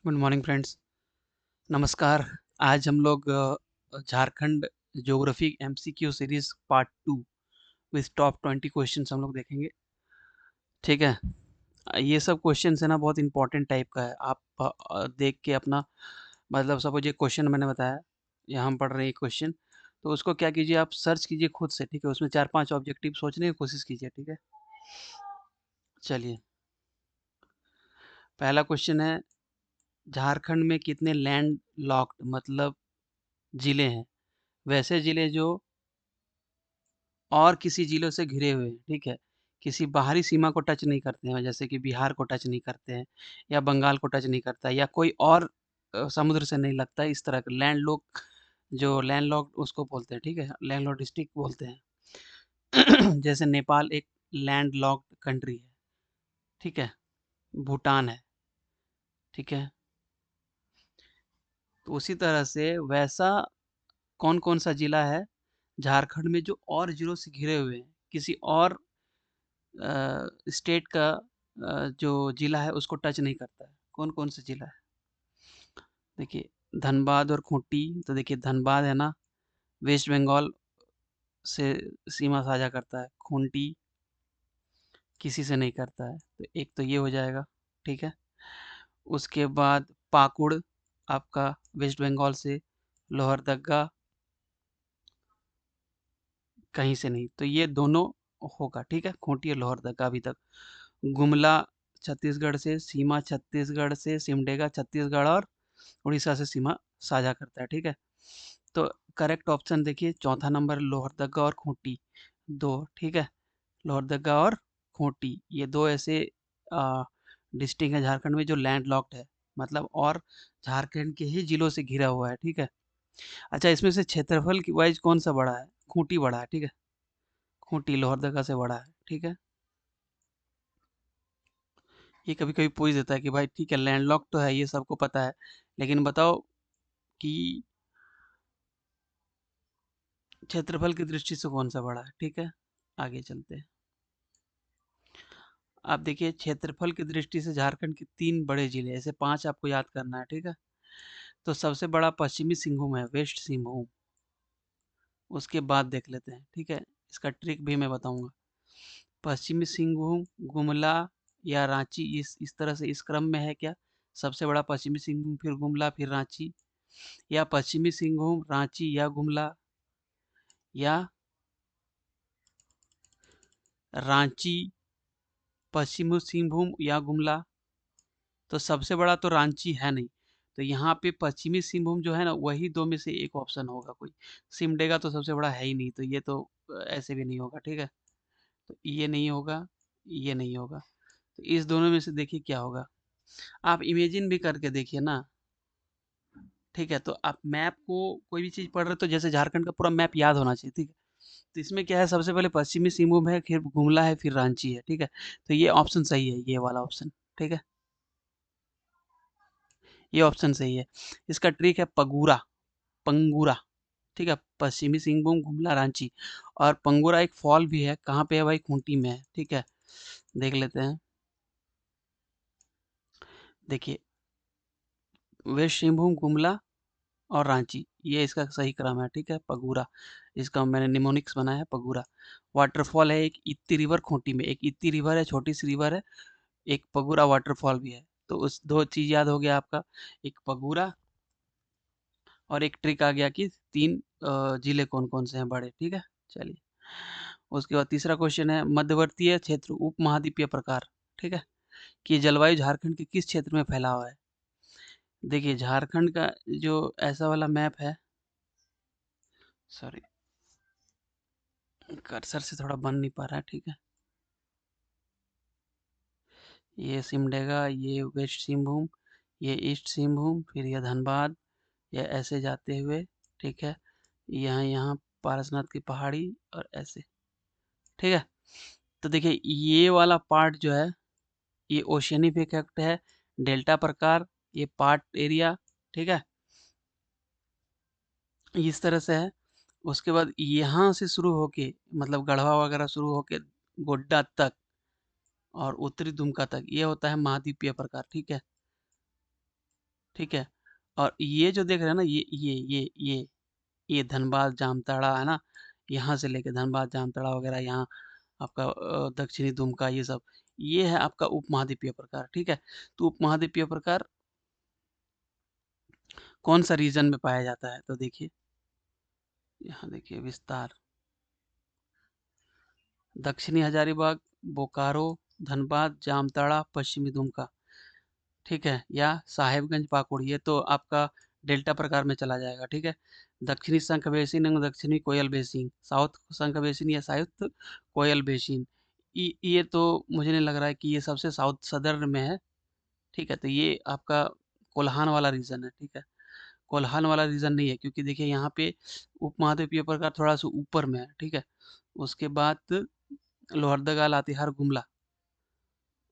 Good morning friends. नमस्कार। आज हम लोग Jharkhand geography MCQ series part 2 with top 20 questions हम लोग देखेंगे। ठीक है। ये सब क्वेश्चंस है ना, बहुत इंपॉर्टेंट टाइप का है। आप देख के अपना मतलब सपोज ये क्वेश्चन मैंने बताया, यहाँ हम पढ़ रहे हैं क्वेश्चन, तो उसको क्या कीजिए, आप सर्च कीजिए खुद से। ठीक है, उसमें 4-5 ऑब्जेक्टिव सोचने की कोशिश कीजिए। ठीक है, चलिए। पहला क्वेश्चन है, झारखंड में कितने लैंड लॉक्ड मतलब जिले हैं, वैसे जिले जो और किसी जिलों से घिरे हुए हैं। ठीक है, किसी बाहरी सीमा को टच नहीं करते हैं, जैसे कि बिहार को टच नहीं करते हैं, या बंगाल को टच नहीं करता है, या कोई और समुद्र से नहीं लगता है। इस तरह के लैंड लॉक, जो लैंड लॉक उसको बोलते हैं। ठीक है, लैंड लॉक डिस्ट्रिक्ट बोलते हैं। जैसे नेपाल एक लैंड लॉक्ड कंट्री है। ठीक है, भूटान है। ठीक है, तो उसी तरह से वैसा कौन कौन सा जिला है झारखंड में जो और जिलों से घिरे हुए हैं, किसी और स्टेट का जो जिला है उसको टच नहीं करता है। कौन-कौन से जिला है? देखिए, धनबाद और खूंटी। तो देखिए, धनबाद है ना, वेस्ट बंगाल से सीमा साझा करता है। खूंटी किसी से नहीं करता है। तो एक तो ये हो जाएगा। ठीक है, उसके बाद पाकुड़ आपका वेस्ट बंगाल से, लोहरदग्गा कहीं से नहीं। तो ये दोनों होगा। ठीक है, खूंटी और लोहरदग्गा अभी तक। गुमला छत्तीसगढ़ से, सीमा छत्तीसगढ़ से, सिमडेगा छत्तीसगढ़ और उड़ीसा से सीमा साझा करता है। ठीक है, तो करेक्ट ऑप्शन देखिए चौथा नंबर, लोहरदग्गा और खूंटी दो। ठीक है, लोहरदग्गा और खूंटी, ये दो ऐसे डिस्ट्रिक्ट है झारखंड में जो लैंड लॉक्ड है, मतलब और झारखंड के ही जिलों से घिरा हुआ है। ठीक है, अच्छा, इसमें से क्षेत्रफल की वाइज कौन सा बड़ा है? खूंटी बड़ा है। ठीक है, खूंटी लोहरदग्गा से बड़ा है। ठीक है, ये कभी कभी पूछ देता है कि भाई ठीक है, लैंडलॉक तो है, ये सबको पता है, लेकिन बताओ कि क्षेत्रफल की दृष्टि से कौन सा बड़ा है। ठीक है, आगे चलते हैं। आप देखिए, क्षेत्रफल की दृष्टि से झारखंड के 3 बड़े जिले, ऐसे 5 आपको याद करना है। ठीक है, तो सबसे बड़ा पश्चिमी सिंहभूम है, वेस्ट सिंहभूम। उसके बाद देख लेते हैं। ठीक है, इसका ट्रिक भी मैं बताऊंगा। पश्चिमी सिंहभूम, गुमला या रांची, इस तरह से इस क्रम में है क्या? सबसे बड़ा पश्चिमी सिंहभूम, फिर गुमला, फिर रांची, या पश्चिमी सिंहभूम, रांची या गुमला, या रांची, पश्चिमी सिंहभूम या गुमला। तो सबसे बड़ा तो रांची है नहीं, तो यहाँ पे पश्चिमी सिंहभूम जो है ना, वही दो में से एक ऑप्शन होगा कोई। सिमडेगा तो सबसे बड़ा है ही नहीं, तो ये तो ऐसे भी नहीं होगा। ठीक है, तो ये नहीं होगा, ये नहीं होगा। तो इस दोनों में से देखिए क्या होगा। आप इमेजिन भी करके देखिए ना। ठीक है, तो आप मैप को कोई भी चीज पढ़ रहे हो तो जैसे झारखंड का पूरा मैप याद होना चाहिए। ठीक है, तो इसमें क्या है, सबसे पहले पश्चिमी सिंहभूम है, फिर गुमला है, फिर रांची है। ठीक है, तो ये ऑप्शन सही है, ये वाला ऑप्शन। ठीक है, ये ऑप्शन सही है। इसका ट्रिक है पगूरा, पंगूरा। ठीक है, पश्चिमी सिंहभूम, गुमला, रांची। और पंगूरा एक फॉल भी है, कहाँ पे है भाई? खूंटी में है। ठीक है, देख लेते हैं। देखिए, वेस्ट सिंहभूम, गुमला और रांची, ये इसका सही क्रम है। ठीक है, पगूरा, इसका मैंने निमोनिक्स बनाया है, पगूरा। वाटरफॉल है एक इत्ती रिवर खूंटी में, एक इत्ती रिवर है, छोटी सी रिवर है, एक पगूरा वाटरफॉल भी है। तो उस दो चीज याद हो गया आपका, एक पगूरा और एक ट्रिक आ गया कि 3 जिले कौन कौन से हैं बड़े। ठीक है, चलिए। उसके बाद तीसरा क्वेश्चन है, मध्यवर्तीय क्षेत्र उप महाद्वीपीय प्रकार। ठीक है, कि जलवायु झारखंड के किस क्षेत्र में फैला हुआ है? देखिए, झारखंड का जो ऐसा वाला मैप है, सॉरी कर्सर से थोड़ा बन नहीं पा रहा है। ठीक है, ये सिमडेगा, ये वेस्ट सिंहभूम, ये ईस्ट सिंहभूम, फिर ये धनबाद, ये ऐसे जाते हुए। ठीक है, यहाँ यहाँ पारसनाथ की पहाड़ी और ऐसे। ठीक है, तो देखिए ये वाला पार्ट जो है, ये ओशियनिक इफेक्ट है, डेल्टा प्रकार, ये पार्ट एरिया। ठीक है, इस तरह से है। उसके बाद यहाँ से शुरू होके, मतलब गढ़वा वगैरह शुरू होके गोड्डा तक और उत्तरी दुमका तक, ये होता है महाद्वीपीय प्रकार। ठीक है, ठीक है। और ये जो देख रहे हैं ना, ये धनबाद जामताड़ा है ना, यहाँ से लेके धनबाद जामताड़ा वगैरह, यहाँ आपका दक्षिणी दुमका, ये सब, ये है आपका उपमहाद्वीपीय प्रकार। ठीक है। तो उपमहाद्वीपीय प्रकार कौन सा रीजन में पाया जाता है, तो देखिए यहाँ देखिए विस्तार, दक्षिणी हजारीबाग, बोकारो, धनबाद, जामताड़ा, पश्चिमी दुमका। ठीक है। या साहेबगंज पाकुड़, ये तो आपका डेल्टा प्रकार में चला जाएगा। ठीक है। दक्षिणी शंख बेसिन एवं दक्षिणी कोयल बेसिन, साउथ शंख बेसिन या साउथ कोयल बेसिन, ये तो मुझे नहीं लग रहा है कि ये सबसे साउथ सदर्न में है। ठीक है। तो ये आपका कोल्हान वाला रीजन है। ठीक है। कोल्हान वाला रीजन नहीं है, क्योंकि देखिए यहाँ पे उपमहाद्वीपीय प्रकार थोड़ा सा ऊपर में है। ठीक है। उसके बाद लोहरदगा, लातेहार, गुमला,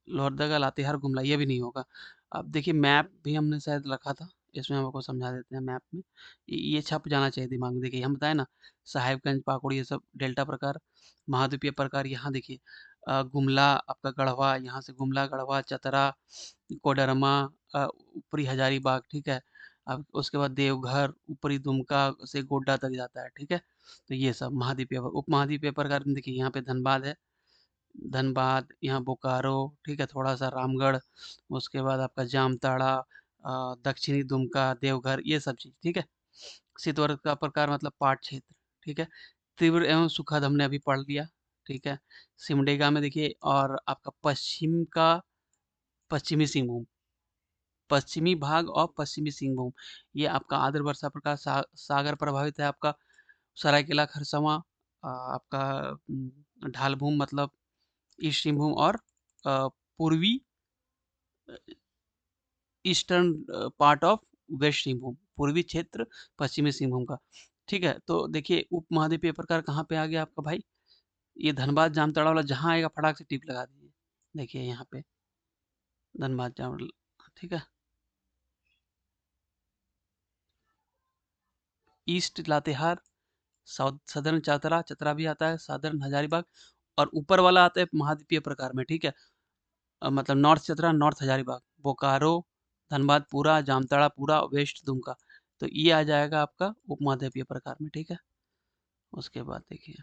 लोहरदगा, लातेहार, गुमला, ये भी नहीं होगा। अब देखिए मैप भी हमने शायद रखा था, इसमें हम आपको समझा देते हैं मैप में। ये छप जाना चाहिए दिमाग में। देखिए हम बताए ना, साहेबगंज, पाकुड़, ये सब डेल्टा प्रकार, महाद्वीपीय प्रकार। यहाँ देखिए गुमला आपका, गढ़वा, यहाँ से गुमला, गढ़वा, चतरा, कोडरमा, ऊपरी हजारीबाग। ठीक है। अब उसके बाद देवघर, ऊपरी दुमका से गोड्डा तक जाता है। ठीक है। तो ये सब महाद्वीपीय उपमहाद्वीपीय प्रकार में देखिए यहाँ पे धनबाद है, धनबाद, यहाँ बोकारो, ठीक है, थोड़ा सा रामगढ़, उसके बाद आपका जामताड़ा, दक्षिणी दुमका, देवघर, ये सब चीज। ठीक है। शीतवर्ग का प्रकार मतलब पाट क्षेत्र। ठीक है। तीव्र एवं सुखद हमने अभी पढ़ लिया। ठीक है। सिमडेगा में देखिए, और आपका पश्चिम का पश्चिमी सिंहभूम, पश्चिमी भाग और पश्चिमी सिंहभूम, ये आपका आर्द्र वर्षा प्रकार, सागर प्रभावित है आपका सरायकेला, खरसवां, आपका ढालभूम मतलब ईस्ट सिंहभूम, और पूर्वी eastern part of west Singhbhum, पूर्वी क्षेत्र पश्चिमी सिंहभूम का। ठीक है। तो देखिए उपमहाद्वीपीय प्रकार कहाँ पे आ गया आपका भाई, ये धनबाद जामताड़ा वाला, जहाँ आएगा फटाक से टिक लगा दीजिए। देखिए यहाँ पे धनबाद जामताड़ा। ठीक है। East Latehar, south southern Chatra, Chatra भी आता है, सदर्न हजारीबाग, और ऊपर वाला आता है महाद्वीपीय प्रकार में। ठीक है। मतलब नॉर्थ चतरा, नॉर्थ हजारीबाग, बोकारो, धनबाद पूरा, जामताड़ा पूरा, वेस्ट दुमका, तो ये आ जाएगा आपका उपमहाद्वीपीय प्रकार में। ठीक है। उसके बाद देखिए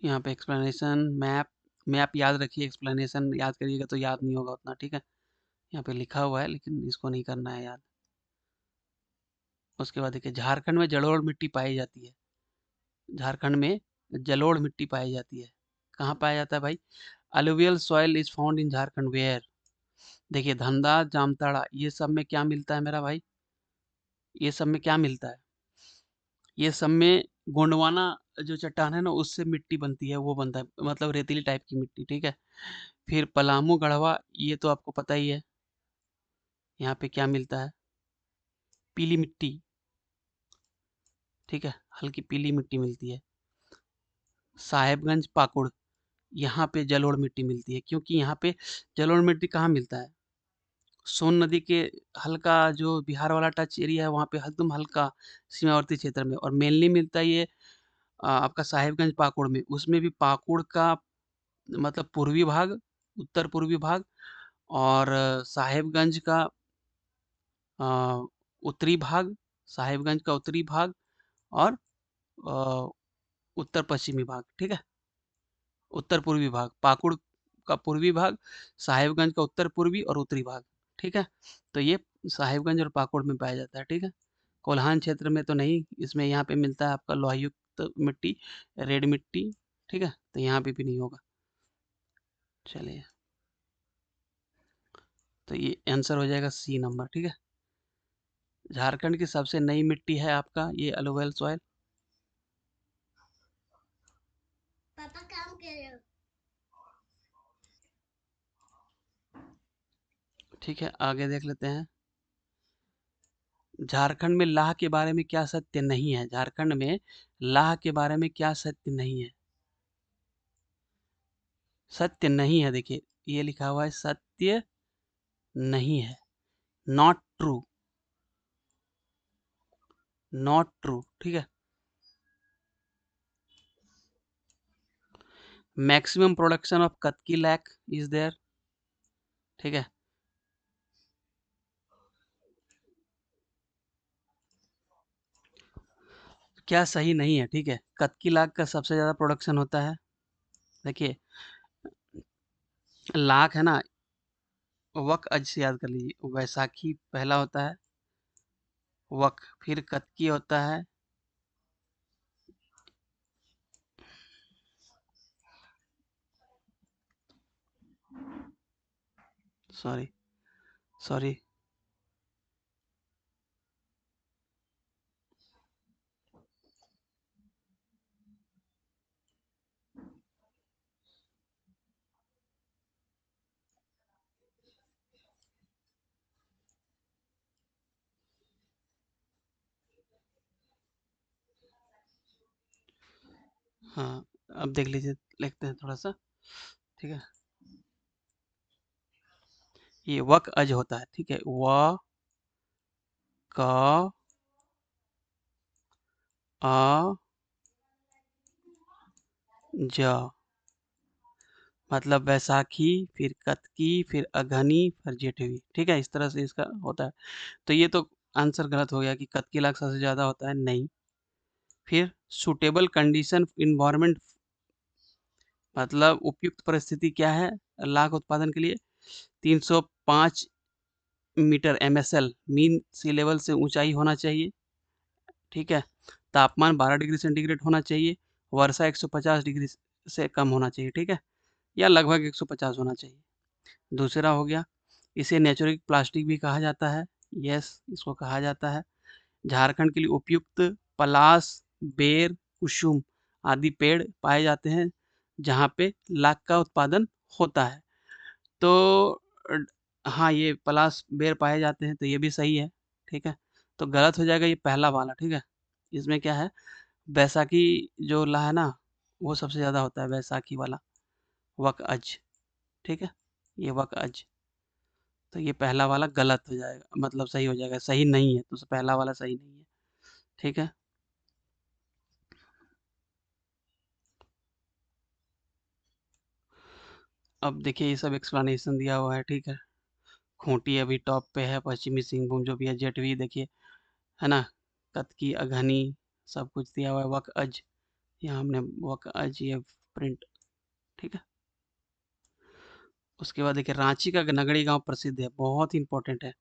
यहाँ पे एक्सप्लेनेशन, मैप, मैप याद रखिए, एक्सप्लेनेशन याद करिएगा तो याद नहीं होगा उतना। ठीक है। यहाँ पे लिखा हुआ है लेकिन इसको नहीं करना है याद। उसके बाद देखिए झारखंड में जलोढ़ मिट्टी पाई जाती है, झारखंड में जलोढ़ मिट्टी पाई जाती है। कहाँ पाया जाता है भाई, alluvial soil is found in Jharkhand where. देखिए धंधा, जामताड़ा, ये सब में क्या मिलता है मेरा भाई, ये सब में क्या मिलता है, ये सब में गोंडवाना जो चट्टान है ना, उससे मिट्टी बनती है, वो बनता है, मतलब रेतीली टाइप की मिट्टी। ठीक है। फिर पलामू, गढ़वा, ये तो आपको पता ही है, यहाँ पे क्या मिलता है, पीली मिट्टी। ठीक है। हल्की पीली मिट्टी मिलती है। साहेबगंज, पाकुड़, यहाँ पे जलोढ़ मिट्टी मिलती है, क्योंकि यहाँ पे जलोढ़ मिट्टी कहाँ मिलता है, सोन नदी के हल्का जो बिहार वाला टच एरिया है, वहाँ पे एकदम हल्का सीमावर्ती क्षेत्र में, और मेनली मिलता है ये आपका साहिबगंज पाकुड़ में। उसमें भी पाकुड़ का मतलब पूर्वी भाग, उत्तर पूर्वी भाग, और साहिबगंज का अ, उत्तरी भाग, साहिबगंज का उत्तरी भाग, और अ, उत्तर पश्चिमी भाग। ठीक है। उत्तर पूर्वी भाग, पाकुड़ का पूर्वी भाग, साहिबगंज का उत्तर पूर्वी और उत्तरी भाग। ठीक है। तो ये साहिबगंज और पाकुड़ में पाया जाता है। ठीक है। कोल्हान क्षेत्र में तो नहीं, इसमें यहाँ पे मिलता है आपका लोहायुक्त मिट्टी, रेड मिट्टी। ठीक है। तो यहाँ पे भी नहीं होगा। चलिए, तो ये आंसर हो जाएगा सी नंबर। ठीक है। झारखंड की सबसे नई मिट्टी है आपका ये एलुवियल सॉइल। पापा काम कर रहे हो। ठीक है, आगे देख लेते हैं। झारखंड में लाह के बारे में क्या सत्य नहीं है, झारखंड में लाह के बारे में क्या सत्य नहीं है, सत्य नहीं है। देखिए ये लिखा हुआ है सत्य नहीं है, नॉट ट्रू, नॉट ट्रू। ठीक है। मैक्सिमम प्रोडक्शन ऑफ कतकी लैक इज देयर। ठीक है। क्या सही नहीं है, ठीक है। कत्की लाख का सबसे ज़्यादा प्रोडक्शन होता है। देखिए, लाख है ना, वक अज से याद कर लीजिए। वैसाखी पहला होता है, वक, फिर कत्की होता है, सॉरी सॉरी, हाँ, अब देख लीजिए, लिखते हैं थोड़ा सा, ठीक है। ये वक अज होता है, ठीक है। व क अ ज, मतलब वैसाखी, फिर कत्की, फिर अघनी, फिर जेठवी, ठीक है। इस तरह से इसका होता है। तो ये तो आंसर गलत हो गया कि कत्की लाख सबसे ज़्यादा होता है, नहीं। फिर सुटेबल कंडीशन इन्वायरमेंट, मतलब उपयुक्त परिस्थिति क्या है लाख उत्पादन के लिए? 305 मीटर MSL मीन सी लेवल से ऊंचाई होना चाहिए, ठीक है। तापमान 12 डिग्री सेंटीग्रेड होना चाहिए। वर्षा 150 डिग्री से कम होना चाहिए, ठीक है, या लगभग 150 होना चाहिए। दूसरा हो गया, इसे नेचुरल प्लास्टिक भी कहा जाता है। यस, इसको कहा जाता है। झारखंड के लिए उपयुक्त पलास, बेर, कुसुम आदि पेड़ पाए जाते हैं जहाँ पे लाख का उत्पादन होता है। तो हाँ, ये पलास, बेर पाए जाते हैं, तो ये भी सही है, ठीक है। तो गलत हो जाएगा ये पहला वाला, ठीक है। इसमें क्या है, बैसाखी जो ला है ना, वो सबसे ज़्यादा होता है, बैसाखी वाला, वक अज, ठीक है। ये वक अज, तो ये पहला वाला गलत हो जाएगा, मतलब सही हो जाएगा, सही नहीं है, तो पहला वाला सही नहीं है, ठीक है। अब देखिए, ये सब एक्सप्लेनेशन दिया हुआ है, ठीक है। खूंटी अभी टॉप पे है, पश्चिमी सिंहभूम जो भी है, जेठवी देखिए, है ना, कतकी, अघनी, सब कुछ दिया हुआ है। वक अज, यहाँ हमने वक अज ये प्रिंट, ठीक है। उसके बाद देखिए, रांची का नगड़ी गांव प्रसिद्ध है, बहुत ही इंपॉर्टेंट है।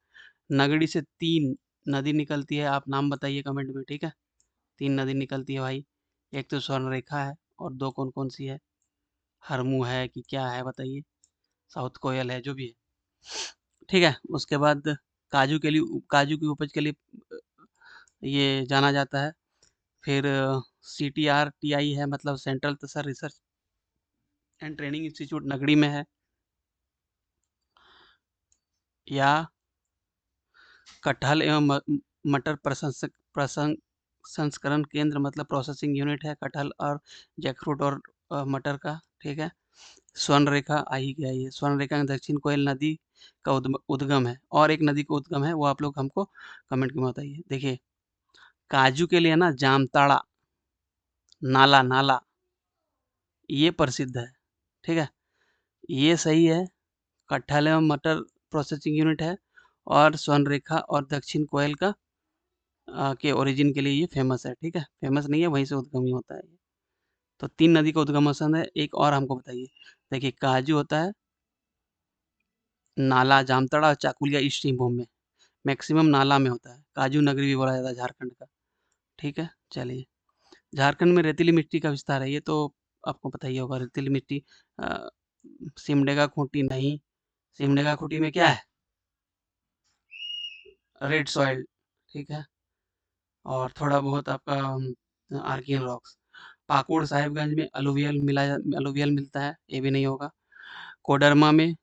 नगड़ी से 3 नदी निकलती है, आप नाम बताइए कमेंट में, ठीक है। 3 नदी निकलती है भाई। एक तो स्वर्ण रेखा है, और 2 कौन कौन सी है? हरमू है कि क्या है, बताइए। साउथ कोयल है, जो भी है, ठीक है। उसके बाद काजू के लिए, काजू की उपज के लिए ये जाना जाता है। फिर CTRTI है, मतलब central Tasar research and training institute Nagri में है। या कटहल एवं मटर प्रसंस्करण केंद्र, मतलब प्रोसेसिंग यूनिट है कटहल और जैकफ्रूट और मटर का, ठीक है। स्वर्ण रेखा आ ही गया, ये स्वर्ण रेखा में दक्षिण कोयल नदी का उद्गम है, और एक नदी का उद्गम है, वो आप लोग हमको कमेंट में बताइए। देखिए, काजू के लिए ना जामताड़ा नाला, नाला ये प्रसिद्ध है, ठीक है, ये सही है। कटहल एवं मटर प्रोसेसिंग यूनिट है, और स्वर्ण रेखा और दक्षिण कोयल का के ओरिजिन के लिए ये फेमस है, ठीक है। फेमस नहीं है, वहीं से उद्गम ही होता है ये। तो 3 नदी का उद्गम स्थान है। एक और हमको बताइए। देखिए, काजू होता है नाला, जामताड़ा और चाकुलिया ईस्ट सिंहभूम में, मैक्सिमम नाला में होता है। काजू नगरी भी बोला जाता है झारखंड का, ठीक है। चलिए, झारखंड में रेतीली मिट्टी का विस्तार है, ये तो आपको पता ही होगा। रेतीली मिट्टी, अ, सिमडेगा खूंटी नहीं, सिमडेगा खूंटी में क्या है? रेड सॉइल, ठीक है। और थोड़ा बहुत आपका आर्कियन रॉक्स। पाकुड़ साहिबगंज में अलुवियल मिला, अलुवियल मिलता है, ये भी नहीं होगा। कोडरमा में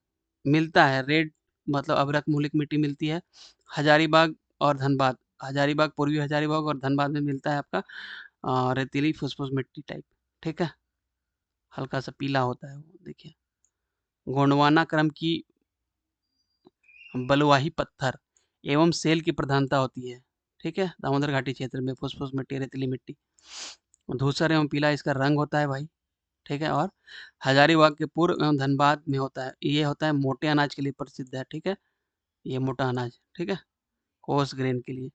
मिलता है रेड, मतलब अभ्रक मूलिक मिट्टी मिलती है। हजारीबाग और धनबाद, हजारीबाग, पूर्वी हजारीबाग और धनबाद में मिलता है आपका रेतीली फुसफुस मिट्टी टाइप, ठीक है। हल्का सा पीला होता है वो, देखिए। गोंडवाना क्रम की बलुआही पत्थर एवं सेल की प्रधानता होती है, ठीक है। दामोदर घाटी क्षेत्र में फुसफुस मिट्टी, रेतीली मिट्टी, धूसर एवं पीला इसका रंग होता है भाई, ठीक है। और हजारीबाग के पूर्व एवं धनबाद में होता है, ये होता है मोटे अनाज के लिए प्रसिद्ध है, ठीक है। ये मोटा अनाज, ठीक है, कोर्स ग्रेन के लिए।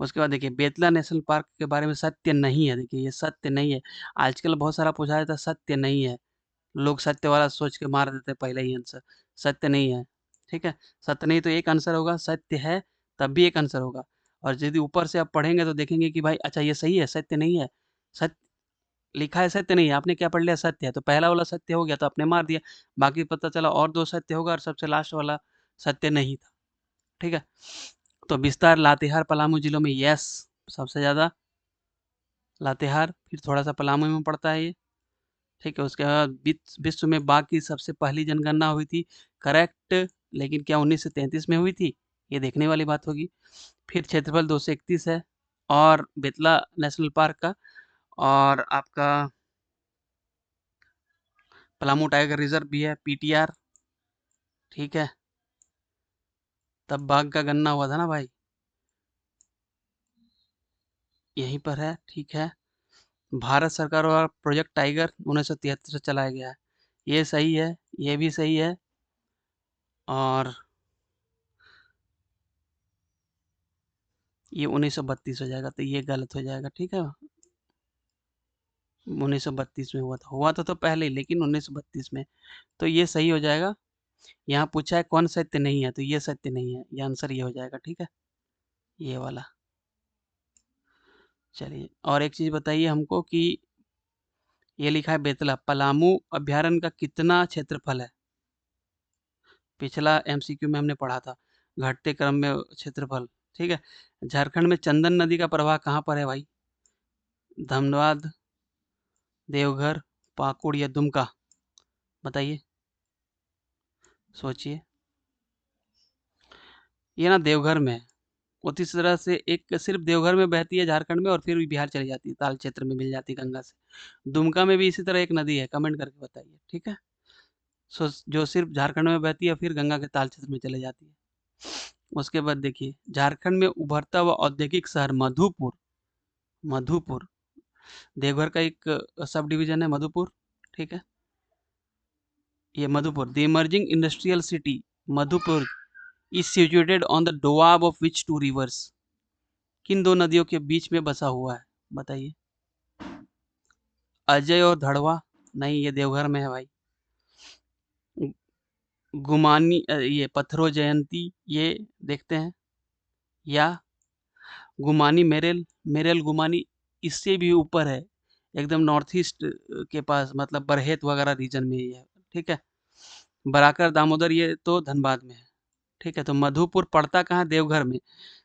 उसके बाद देखिए बेतला नेशनल पार्क के बारे में सत्य नहीं है, देखिए ये सत्य नहीं है। आजकल बहुत सारा पूछा जाता है, सत्य नहीं है। लोग सत्य वाला सोच के मार देते हैं पहले ही आंसर। सत्य नहीं है, ठीक है। सत्य नहीं तो एक आंसर होगा, सत्य है तब भी एक आंसर होगा। और यदि ऊपर से आप पढ़ेंगे तो देखेंगे कि भाई अच्छा ये सही है, सत्य नहीं है। सत्य लिखा है, सत्य नहीं है, आपने क्या पढ़ लिया, सत्य है, तो पहला वाला सत्य हो गया तो आपने मार दिया। बाकी पता चला और 2 सत्य होगा और सबसे लास्ट वाला सत्य नहीं था, ठीक है। तो विस्तार लातेहार पलामू जिलों में यस सबसे ज्यादा लातेहार, फिर थोड़ा सा पलामू में पड़ता है ये, ठीक है। उसके बाद विश्व में बाघ की सबसे पहली जनगणना हुई थी, करेक्ट, लेकिन क्या 1933 में हुई थी, ये देखने वाली बात होगी। फिर क्षेत्रफल 231 है और बेतला नेशनल पार्क का, और आपका पलामू टाइगर रिजर्व भी है, पीटीआर, ठीक है। तब बाघ का गणना हुआ था ना भाई, यहीं पर है, ठीक है। भारत सरकार और प्रोजेक्ट टाइगर 1973 से चलाया गया है, ये सही है, ये भी सही है। और ये 1932 हो जाएगा, तो ये गलत हो जाएगा, ठीक है। 1932 में हुआ था तो पहले ही, लेकिन 1932 में, तो ये सही हो जाएगा। यहाँ पूछा है कौन सत्य नहीं है, तो ये सत्य नहीं है, ये आंसर ये हो जाएगा, ठीक है, ये वाला। चलिए और एक चीज बताइए हमको कि ये लिखा है बेतला पलामू अभ्यारण्य का कितना क्षेत्रफल है। पिछला एमसीक्यू में हमने पढ़ा था, घटते क्रम में क्षेत्रफल, ठीक है। झारखंड में चंदन नदी का प्रवाह कहाँ पर है भाई, धनबाद, देवघर, पाकुड़ या दुमका, बताइए, सोचिए। ये ना देवघर में है। उसी तरह से एक सिर्फ देवघर में बहती है झारखंड में, और फिर भी बिहार चली जाती है, ताल क्षेत्र में मिल जाती है गंगा से। दुमका में भी इसी तरह एक नदी है, कमेंट करके बताइए, ठीक है। जो सिर्फ झारखंड में बहती है फिर गंगा के ताल क्षेत्र में चले जाती है। उसके बाद देखिए झारखंड में उभरता हुआ औद्योगिक शहर मधुपुर, मधुपुर देवघर का एक सब डिवीजन है मधुपुर, ठीक है। ये Madhupur the emerging industrial city Madhupur is situated on the doab of which two rivers, किन दो नदियों के बीच में बसा हुआ है, बताइए। अजय और धड़वा, नहीं ये देवघर में है भाई। गुमानी ये पत्थरो जयंती, ये देखते हैं, या गुमानी मेरेल, मेरेल गुमानी इससे भी ऊपर है, एकदम नॉर्थ ईस्ट के पास, मतलब बरहेत वगैरह रीजन में ही है, ठीक है। बराकर दामोदर ये तो धनबाद में है, ठीक है। तो मधुपुर पड़ता कहाँ, देवघर में।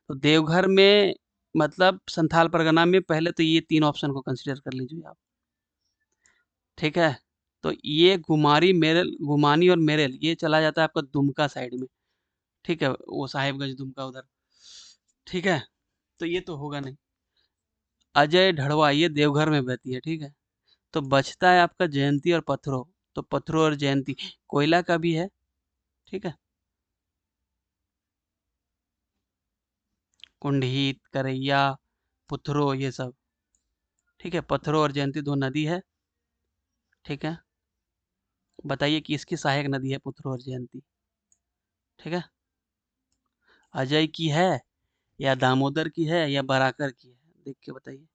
तो देवघर में मतलब संथाल परगना में, पहले तो ये 3 ऑप्शन को कंसीडर कर लीजिए आप, ठीक है। तो ये गुमारी मेरल, गुमानी और मेरल ये चला जाता है आपका दुमका साइड में, ठीक है, वो साहिबगंज दुमका उधर, ठीक है। तो ये तो होगा नहीं। अजय ढड़वा ये देवघर में बहती है, ठीक है। तो बचता है आपका जयंती और पत्थरो, तो पत्थरो और जयंती कोयला का भी है, ठीक है। कुंडहित, करैया, पुथरो ये सब, ठीक है। पत्थरो और जयंती 2 नदी है, ठीक है। बताइए कि इसकी सहायक नदी है पुथरो और जयंती, ठीक है। अजय की है या दामोदर की है या बराकर की है, देख के बताइए।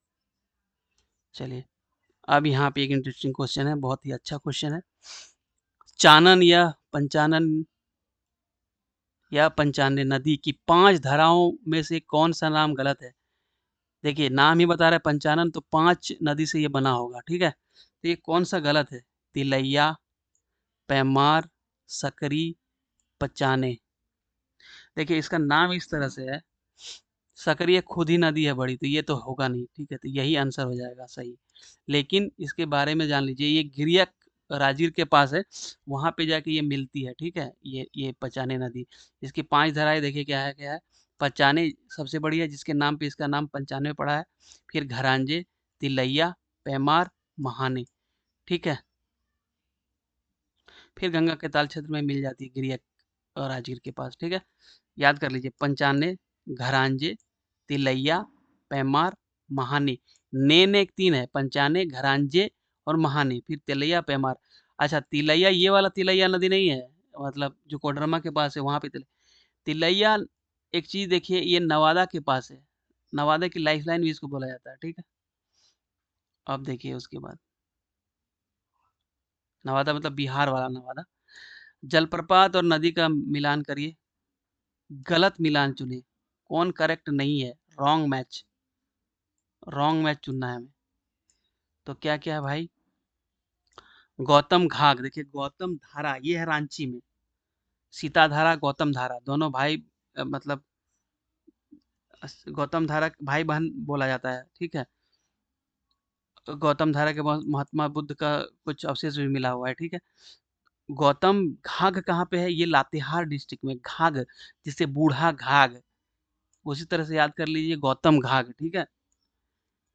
चलिए अब यहाँ पे एक इंटरेस्टिंग क्वेश्चन है, बहुत ही अच्छा क्वेश्चन है। चानन या पंचानन या पंचानन नदी की 5 धाराओं में से कौन सा नाम गलत है। देखिए नाम ही बता रहा है पंचानन, तो 5 नदी से ये बना होगा, ठीक है। तो ये कौन सा गलत है, तिलैया, पैमार, सकरी, पचाने। देखिए इसका नाम इस तरह से है, सकरी एक खुद ही नदी है बड़ी, तो ये तो होगा नहीं, ठीक है। तो यही आंसर हो जाएगा सही। लेकिन इसके बारे में जान लीजिए, ये गिरियक राजगीर के पास है, वहां पे जाके ये मिलती है, ठीक है। ये पचाने नदी, इसकी 5 धाराएं देखिए क्या है। पचाने सबसे बड़ी है, जिसके नाम पे इसका नाम 95 पड़ा है। फिर घरांजे, तिलैया, पैमार, महाने, ठीक है। फिर गंगा के ताल क्षेत्र में मिल जाती है गिरियक और राजगीर के पास, ठीक है। याद कर लीजिए, पंचाने, घरांजे, तिलैया, पैमार, महाने। नेन एक 3 है, पंचाने, घरांजे और महाने, फिर तिलैया, पैमार। अच्छा तिलैया ये वाला तिलैया नदी नहीं है, मतलब जो कोडरमा के पास है वहां पे तिलैया। एक चीज देखिए, ये नवादा के पास है, नवादा की लाइफलाइन भी इसको बोला जाता है, ठीक है। अब देखिए उसके बाद, नवादा मतलब बिहार वाला नवादा। जलप्रपात और नदी का मिलान करिए। गलत मिलान चुने। कौन करेक्ट नहीं है, रॉन्ग मैच, रॉन्ग मैच चुनना है हमें। तो क्या क्या है भाई, गौतम घाघ, देखिए गौतम धारा ये है रांची में, सीता धारा गौतम धारा दोनों भाई, मतलब गौतम धारा भाई बहन बोला जाता है, ठीक है। गौतम धारा के महात्मा बुद्ध का कुछ अवशेष भी मिला हुआ है, ठीक है। गौतम घाघ कहाँ पे है, ये लातेहार डिस्ट्रिक्ट में, घाघ जिसे बूढ़ा घाघ, उसी तरह से याद कर लीजिए गौतम घाघ, ठीक है।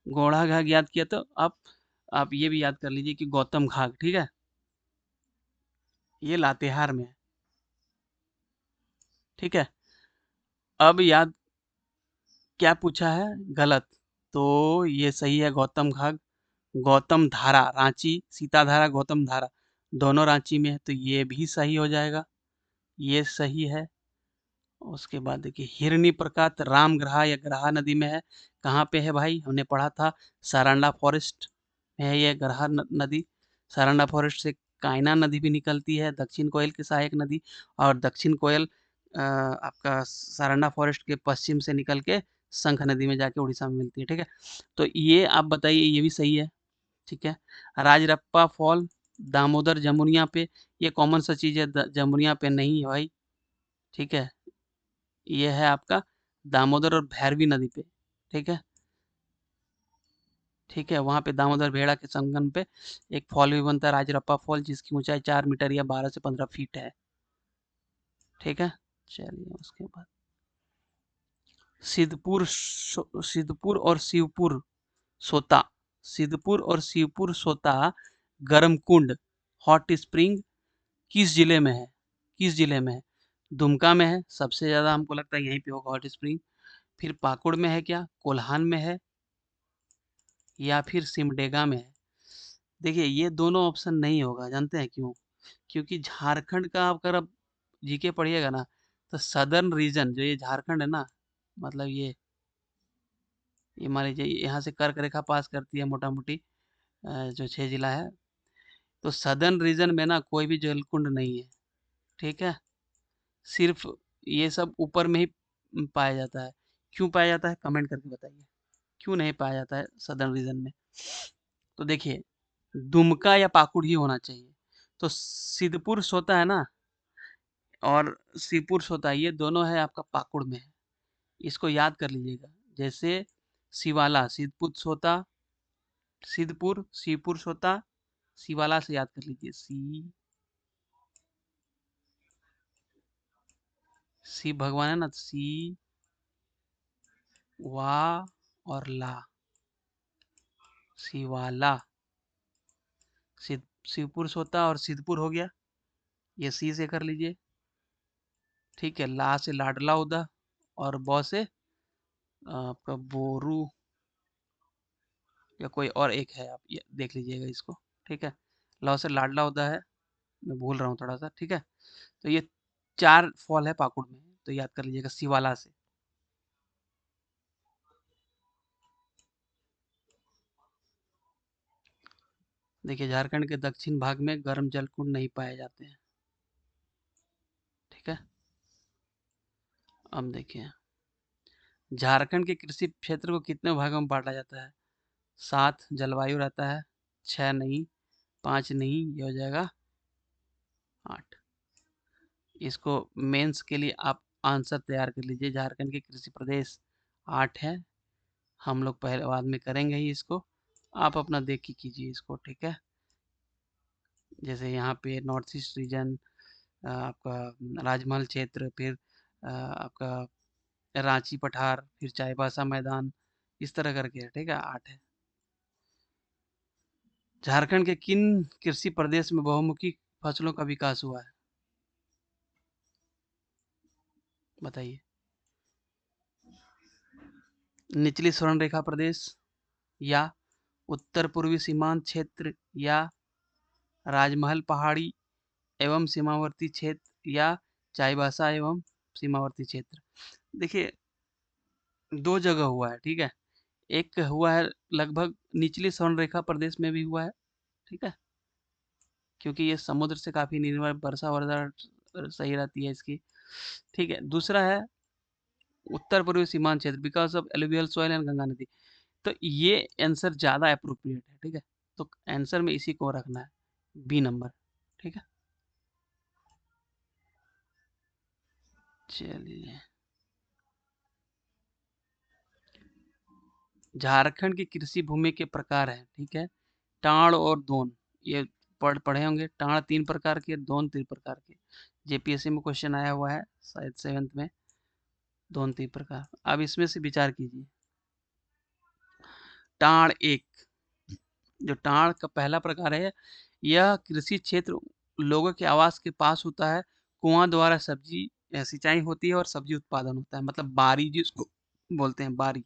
घोड़ा घाघ याद किया तो आप ये भी याद कर लीजिए कि गौतम घाघ, ठीक है, ये लातेहार में है, ठीक है। अब याद, क्या पूछा है, गलत, तो ये सही है गौतम घाघ। गौतम धारा रांची, सीता धारा गौतम धारा दोनों रांची में है, तो ये भी सही हो जाएगा, ये सही है। उसके बाद देखिए हिरनी प्रकात रामग्रहा या ग्रहा नदी में है, कहाँ पे है भाई, हमने पढ़ा था सारंडा फॉरेस्ट में है ये ग्रहा नदी। सारंडा फॉरेस्ट से कायना नदी भी निकलती है, दक्षिण कोयल की सहायक नदी, और दक्षिण कोयल आपका सारंडा फॉरेस्ट के पश्चिम से निकल के शंख नदी में जाके उड़ीसा में मिलती है, ठीक है। तो ये आप बताइए, ये भी सही है, ठीक है। राजरप्पा फॉल दामोदर जमुनिया पे, ये कॉमन सा चीज है, जमुनिया पे नहीं है भाई, ठीक है। ये है आपका दामोदर और भैरवी नदी पे, ठीक है, ठीक है। वहां पे दामोदर भेड़ा के संगम पे एक फॉल भी बनता है राजरप्पा फॉल, जिसकी ऊंचाई 4 मीटर या 12 से 15 फीट है, ठीक है। चलिए उसके बाद सिद्धपुर और शिवपुर सोता, सिद्धपुर और शिवपुर सोता गर्म कुंड, हॉट स्प्रिंग किस जिले में है, किस जिले में है, दुमका में है, सबसे ज्यादा हमको लगता है यहीं पे होगा हॉट स्प्रिंग। फिर पाकुड़ में है क्या, कोल्हान में है, या फिर सिमडेगा में है। देखिए ये दोनों ऑप्शन नहीं होगा, जानते हैं क्यों, क्योंकि झारखंड का अगर आप जीके पढ़िएगा ना, तो सदर्न रीजन जो ये झारखंड है ना, मतलब ये मान लीजिए यहाँ से कर्क रेखा पास करती है मोटा मोटी, जो 6 जिला है, तो सदर्न रीजन में ना कोई भी जलकुंड नहीं है, ठीक है। सिर्फ ये सब ऊपर में ही पाया जाता है। क्यों पाया जाता है, कमेंट करके बताइए, क्यों नहीं पाया जाता है सदर्न रीजन में। तो देखिए दुमका या पाकुड़ ही होना चाहिए। तो सिद्धपुर सोता है ना, और शिवपुर सोता है, ये दोनों है आपका पाकुड़ में है, इसको याद कर लीजिएगा। जैसे शिवाला सिद्धपुर सोता, सिद्धपुर शिवपुर सोता, शिवाला से याद कर लीजिए, शिव भगवान है ना, वा और ला, शिवाला, शिवपुर सोता और सिद्धपुर हो गया, ये सी से कर लीजिए, ठीक है। ला से लाडला उदा, और बौ से आपका बोरू, या कोई और एक है, आप ये देख लीजिएगा इसको, ठीक है। लौ से लाडला उदा है, मैं भूल रहा हूँ थोड़ा सा, ठीक है। तो ये 4 फॉल है पाकुड़ में, तो याद कर लीजिएगा शिवाला से। देखिए झारखंड के दक्षिण भाग में गर्म जलकुंड नहीं पाए जाते हैं, ठीक है। अब देखिए झारखंड के कृषि क्षेत्र को कितने भागों में बांटा जाता है, 7 जलवायु रहता है, 6 नहीं, 5 नहीं, ये हो जाएगा 8। इसको मेंस के लिए आप आंसर तैयार कर लीजिए, झारखंड के कृषि प्रदेश 8 है, हम लोग पहले बाद में करेंगे ही इसको, आप अपना देख के कीजिए इसको, ठीक है। जैसे यहाँ पे नॉर्थ ईस्ट रीजन, आपका राजमहल क्षेत्र, फिर आपका रांची पठार, फिर चाईबासा मैदान, इस तरह करके है, ठीक है, 8 है। झारखंड के किन कृषि प्रदेश में बहुमुखी फसलों का विकास हुआ है, बताइए। निचली स्वर्ण रेखा प्रदेश, या उत्तर पूर्वी सीमांत क्षेत्र, या राजमहल पहाड़ी एवं सीमावर्ती क्षेत्र, या चाईबासा एवं सीमावर्ती क्षेत्र। देखिए दो जगह हुआ है, ठीक है। एक हुआ है लगभग निचली स्वर्ण रेखा प्रदेश में भी हुआ है, ठीक है, क्योंकि ये समुद्र से काफी निर्भर, वर्षा वर्षा सही रहती है इसकी, ठीक है। दूसरा है उत्तर पूर्वी सीमांत क्षेत्र, because of alluvial soil and Ganga नदी। तो ये आंसर ज्यादा अप्रोप्रिएट है, ठीक है। तो आंसर में इसी को रखना है, बी नंबर, ठीक है। चलिए, झारखंड की कृषि भूमि के प्रकार है, ठीक है। टाड़ और दोन, ये पढ़े होंगे। टाड़ 3 प्रकार के, दोन 3 प्रकार के। जेपीएससी में क्वेश्चन आया हुआ है शायद 7th में, दोन 3 प्रकार। अब इसमें से विचार कीजिए। टाड़ एक, जो टाड़ का पहला प्रकार है, यह कृषि क्षेत्र लोगों के आवास के पास होता है। कुआं द्वारा सब्जी सिंचाई होती है और सब्जी उत्पादन होता है, मतलब बारी जिसको बोलते हैं, बारी।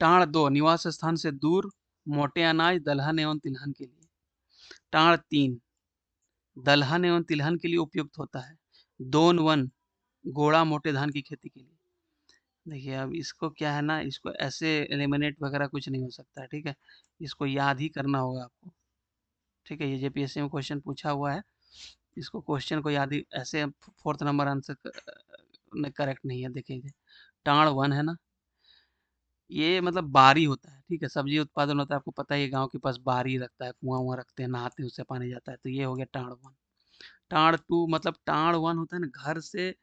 टाड़ दो, निवास स्थान से दूर, मोटे अनाज, दलहन एवं तिलहन के लिए। टाड़ तीन, दलहन एवं तिलहन के लिए उपयुक्त होता है। दोन वन, गोड़ा मोटे धान की खेती के लिए। देखिए, अब इसको क्या है ना, इसको ऐसे एलिमिनेट वगैरह कुछ नहीं हो सकता है, ठीक है। इसको याद ही करना होगा आपको, ठीक है। ये जेपीएससी में क्वेश्चन पूछा हुआ है, इसको क्वेश्चन को याद ही ऐसे 4th नंबर आंसर करेक्ट नहीं है। देखिए, टाड़ वन है ना, ये मतलब बारी होता है, ठीक है। सब्जी उत्पादन होता है, आपको पता ही है, गांव के पास बारी रखता है, कुआं वुआं रखते हैं, नहाते हैं, उससे पानी जाता है। तो ये हो गया टाड़ वन। टाड़ टू, मतलब टाड़ वन होता है ना, घर से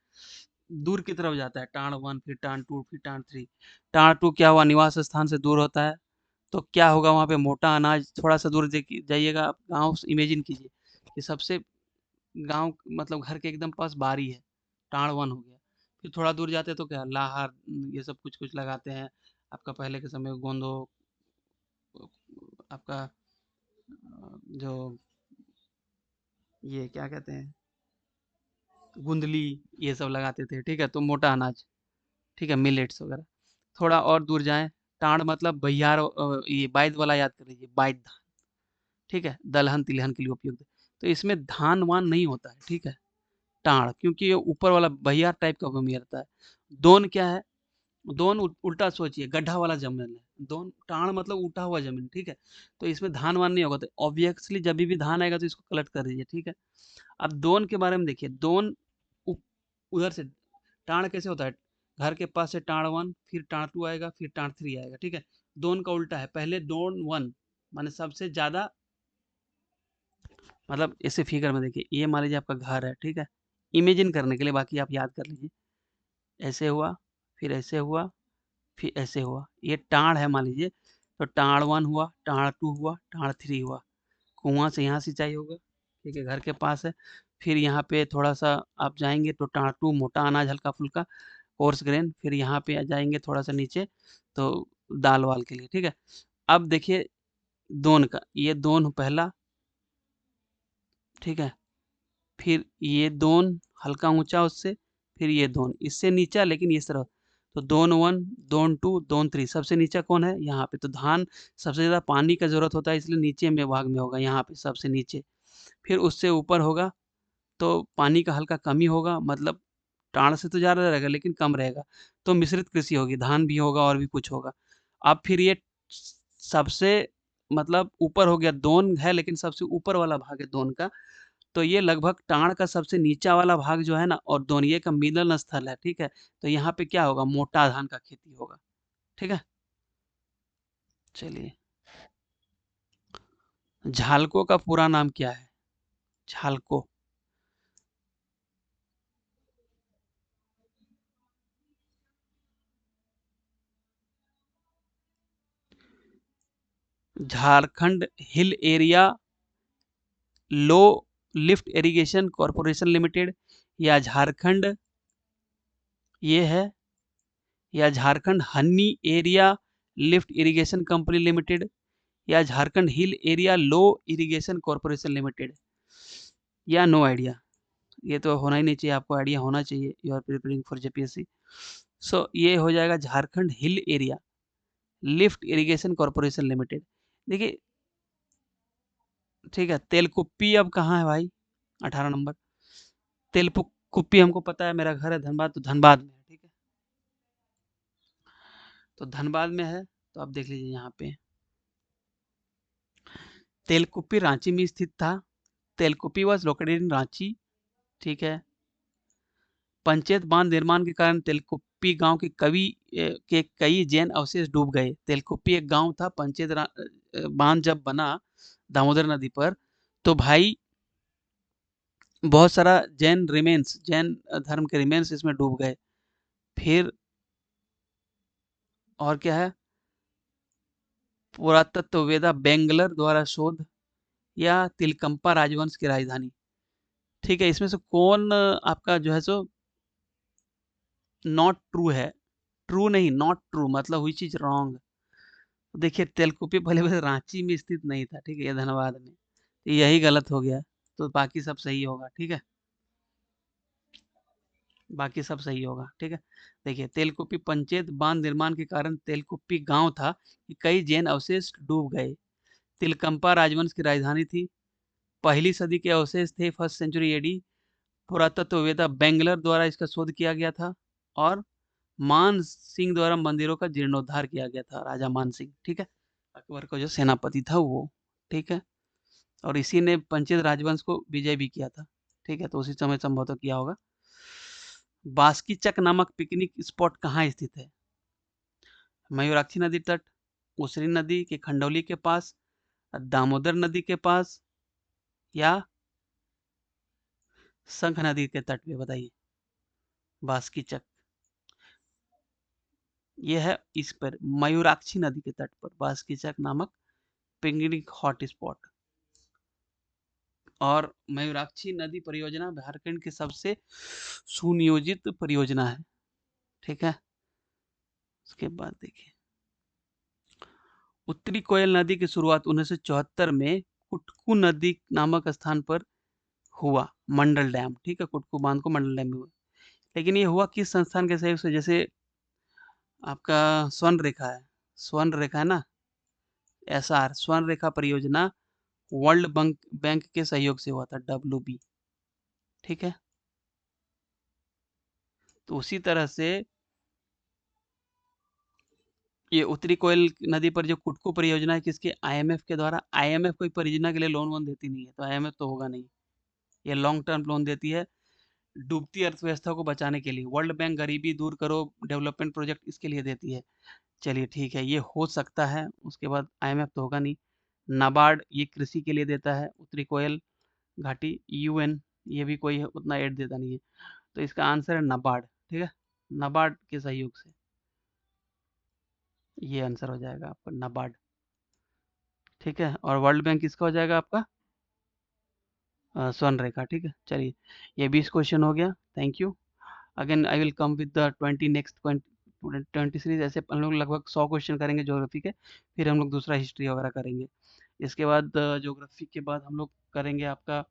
दूर की तरफ जाता है, टाड़ वन, फिर टाड़ टू, फिर टाड़ थ्री। टाड़ टू क्या हुआ, निवास स्थान से दूर होता है। तो क्या होगा, वहां पे मोटा अनाज, थोड़ा सा दूर जाइएगा आप, गाँव इमेजिन कीजिए कि सबसे गाँव मतलब घर के एकदम पास बारी है, टाड़ वन हो गया। फिर थोड़ा दूर जाते तो क्या, लाहर, ये सब कुछ कुछ लगाते हैं। आपका पहले के समय में गोंदो, आपका जो ये क्या कहते हैं, गुंदली, ये सब लगाते थे, ठीक है। तो मोटा अनाज, ठीक है, मिलेट्स वगैरह। थोड़ा और दूर जाएं, टाड़ मतलब बहियार, ये बाइद वाला याद कर लीजिए, बाइद धान, ठीक है, दलहन तिलहन के लिए उपयुक्त है। तो इसमें धान वान नहीं होता है, ठीक है, टाड़, क्योंकि ये ऊपर वाला बहियार टाइप का भूमि रहता है। दोन क्या है, दोन उल्टा सोचिए, गड्ढा वाला जमीन है। दोन टाड़ मतलब उठा हुआ जमीन, ठीक है। तो इसमें धान वान नहीं होगा, तो ऑब्वियसली जब भी धान आएगा तो इसको कलेक्ट कर दीजिए, ठीक है। अब दोन के बारे में देखिए, दोन उधर से टाड़ कैसे होता है, घर के पास से टाड़ वन, फिर टाड़ टू आएगा, फिर टाड़ थ्री आएगा, ठीक है। दोन का उल्टा है, पहले दोन वन, माने सबसे ज्यादा, मतलब इसे फिगर में देखिए, ये मान लीजिए आपका घर है, ठीक है। इमेजिन करने के लिए, बाकी आप याद कर लीजिए। ऐसे हुआ, फिर ऐसे हुआ, फिर ऐसे हुआ, ये टाड़ है मान लीजिए। तो टाड़ वन हुआ, टाड़ टू हुआ, टाड़ थ्री हुआ। कुआं से यहाँ सिंचाई होगा, ठीक है, घर के पास है। फिर यहाँ पे थोड़ा सा आप जाएंगे तो टाड़ टू, मोटा अनाज हल्का फुल्का, कोर्स ग्रेन। फिर यहाँ पे आ जाएंगे थोड़ा सा नीचे, तो दाल वाल के लिए, ठीक है। अब देखिए दोन का, ये दोन पहला, ठीक है। फिर ये दोन हल्का ऊंचा उससे, फिर ये दोन इससे नीचा, लेकिन इस तरफ। तो दोन वन, दोन टू, दोन थ्री, सबसे नीचा कौन है, यहाँ पे। तो धान सबसे ज्यादा पानी का जरूरत होता है, इसलिए नीचे में भाग में होगा, यहाँ पे सबसे नीचे। फिर उससे ऊपर होगा तो पानी का हल्का कमी होगा, मतलब टाड़ से तो ज्यादा रहेगा लेकिन कम रहेगा। तो मिश्रित कृषि होगी, धान भी होगा और भी कुछ होगा। अब फिर ये सबसे मतलब ऊपर हो गया, दोन है लेकिन सबसे ऊपर वाला भाग है दोन का। तो ये लगभग टाड़ का सबसे नीचा वाला भाग जो है ना, और दोनों का मिलन स्थल है, ठीक है। तो यहाँ पे क्या होगा, मोटा धान का खेती होगा, ठीक है। चलिए, झालको का पूरा नाम क्या है, झालको। Jharkhand hill area low lift irrigation corporation limited, या झारखंड ये है, या Jharkhand Honey area lift irrigation company limited, या Jharkhand hill area low irrigation corporation limited, या नो आइडिया। ये तो होना ही नहीं चाहिए, आपको आइडिया होना चाहिए, you are preparing for JPSC. So ये हो जाएगा Jharkhand hill area lift irrigation corporation limited. देखिए, ठीक है, तेलकुप्पी अब कहाँ है भाई, 18 नंबर। तेलकुप्पी हमको पता है, मेरा घर है धनबाद, तो धनबाद में है, ठीक है। तो धनबाद में है, तो आप देख लीजिए यहाँ पे। तेलकुप्पी रांची में स्थित था। तेलकुप्पी वॉज लोकेटेड इन रांची, ठीक है। पंचायत बांध निर्माण के कारण तेलकुप्पी गांव के कई जैन अवशेष डूब गए। तेलकुप्पी एक गांव था, बांध जब बना दामोदर नदी पर, तो भाई बहुत सारा जैन धर्म के रिमेन्स इसमें डूब गए। फिर और क्या है, पुरातत्ववेदा बेंगलर द्वारा शोध, या तिलकंपा राजवंश की राजधानी। ठीक है, इसमें से कौन आपका जो है सो नॉट ट्रू है? ट्रू नहीं, नॉट ट्रू मतलब हुई चीज रॉन्ग। देखिए तेलकुपी पहले वैसे रांची में स्थित नहीं था, ठीक है, ये धनबाद में, तो यही गलत हो गया। तो बाकी सब सही होगा, ठीक है, बाकी सब सही होगा, ठीक है। देखिए तेलकुपी पंचायत बांध निर्माण के कारण तेलकुपी गांव था कि कई जैन अवशेष डूब गए। तिलकंपा राजवंश की राजधानी थी। पहली सदी के अवशेष थे, फर्स्ट सेंचुरी एडी। पुरातत्ववेदा बेंगलर द्वारा इसका शोध किया गया था। और मान सिंह द्वारा मंदिरों का जीर्णोद्धार किया गया था, राजा मान सिंह, ठीक है, अकबर का जो सेनापति था वो, ठीक है। और इसी ने पंचित राजवंश को विजय भी किया था, ठीक है, तो उसी समय संभवतः किया होगा। बास्कीचक नामक पिकनिक स्पॉट कहाँ स्थित है? मयूराक्षी नदी तट, उसरी नदी के खंडौली के पास, दामोदर नदी के पास, या संख नदी के तट पे, बताइए। बास्कीचक ये है इस पर मयूराक्षी नदी के तट पर बास्कीचक नामक पिकनिक हॉट स्पॉट। और मयूराक्षी नदी परियोजना झारखंड की सबसे सुनियोजित परियोजना है, ठीक है। उसके बाद देखिए, उत्तरी कोयल नदी की शुरुआत 1974 में कुटकू नदी नामक स्थान पर हुआ, मंडल डैम, ठीक है, कुटकू बांध को मंडल डैम में हुआ। लेकिन ये हुआ किस संस्थान के सहयोग से? जैसे आपका स्वर्ण रेखा है, स्वर्ण रेखा है ना, एसआर स्वर्ण रेखा परियोजना वर्ल्ड बैंक के सहयोग से हुआ था, WB, ठीक है। तो उसी तरह से ये उत्तरी कोयल नदी पर जो कुटकू परियोजना है, किसके? IMF के द्वारा। IMF कोई परियोजना के लिए लोन वोन देती नहीं है, तो IMF तो होगा नहीं। ये लॉन्ग टर्म लोन देती है डूबती अर्थव्यवस्था को बचाने के लिए। वर्ल्ड बैंक गरीबी दूर करो डेवलपमेंट प्रोजेक्ट इसके लिए देती है। चलिए ठीक है, ये हो सकता है। उसके बाद IMF तो होगा नहीं। नाबार्ड ये कृषि के लिए देता है, उत्तरी कोयल घाटी। UN ये भी कोई उतना एड देता नहीं है, तो इसका आंसर है नाबार्ड, ठीक है, नाबार्ड के सहयोग से ये आंसर हो जाएगा आपका, नाबार्ड, ठीक है। और वर्ल्ड बैंक किसका हो जाएगा आपका? स्वर्ण रेखा, ठीक है। चलिए ये 20 क्वेश्चन हो गया, thank you. Again I will come with the 20 next 20 series. ऐसे हम लोग लगभग 100 क्वेश्चन करेंगे ज्योग्राफी के, फिर हम लोग दूसरा हिस्ट्री वगैरह करेंगे। इसके बाद ज्योग्राफी के बाद हम लोग करेंगे आपका,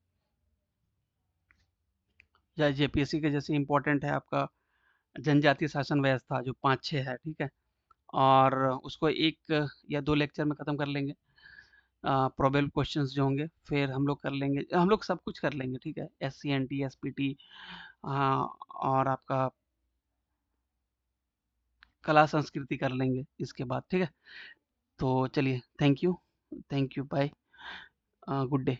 या JPSC के जैसे इंपॉर्टेंट है आपका जनजातीय शासन व्यवस्था, जो 5-6 है, ठीक है। और उसको एक या 2 लेक्चर में ख़त्म कर लेंगे। प्रोबेबल क्वेश्चंस जो होंगे, फिर हम लोग कर लेंगे, हम लोग सब कुछ कर लेंगे, ठीक है। SCNT SPT, और आपका कला संस्कृति कर लेंगे इसके बाद, ठीक है। तो चलिए, thank you, bye, good day.